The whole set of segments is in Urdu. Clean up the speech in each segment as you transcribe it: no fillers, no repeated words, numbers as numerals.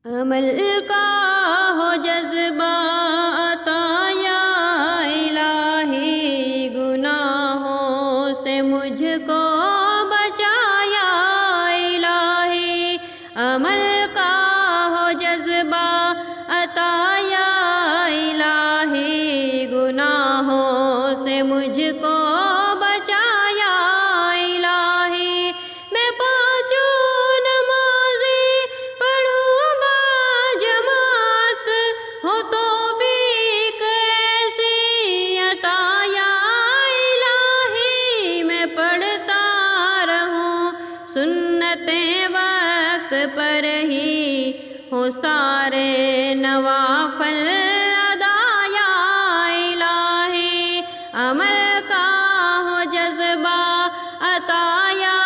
عمل کا ہو جذبہ عطا یا الہی، گناہوں سے مجھ کو بچا یا الہی۔ عمل کا ہو جذبہ عطا یا الہی، گناہوں سے مجھ کو بچا یا الہی۔ میں پانچوں نمازیں پڑھوں با جماعت، ہو توفیق ایسی عطا یا الہی۔ میں پڑھتا رہوں سنتیں وقت پر ہی، ہو سارے نوافل ادا یا الہی۔ عمل کا ہو جذبہ عطا یا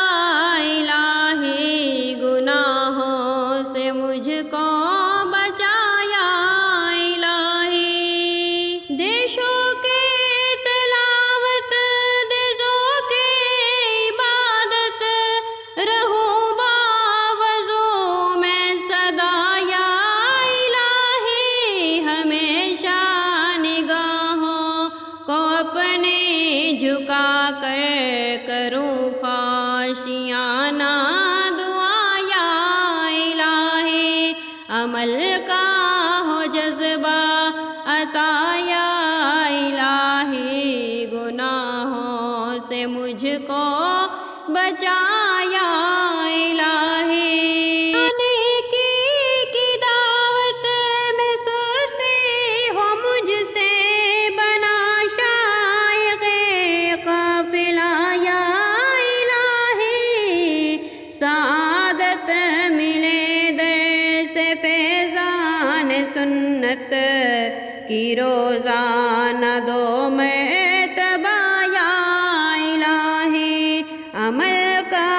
الہی، گناہوں سے مجھ کو بچا یا الہی۔ دیشوں کے تلاوت، دزوں کے عبادت، رہوں باوضو میں صدا یا الہی۔ ہمیشہ نگاہوں کو اپنے جھکا کر کروں خاشیانہ دعا یا الہی۔ عمل کا ہو جذبہ عطا یا الہی، گناہوں سے مجھ کو بچا یا الہی۔ نیکی کی دعوت میں سستی ہو مجھ سے، بنا شائق قافلہ یا الہی۔ سعادت ملے در سے فیضان سنت کی، روزانہ 2 مرتبہ یا الہی۔ عمل کا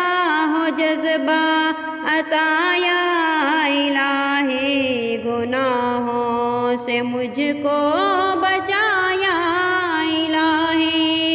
ہو جذبہ عطا یا الہی، گناہوں سے مجھ کو بچا یا الہی۔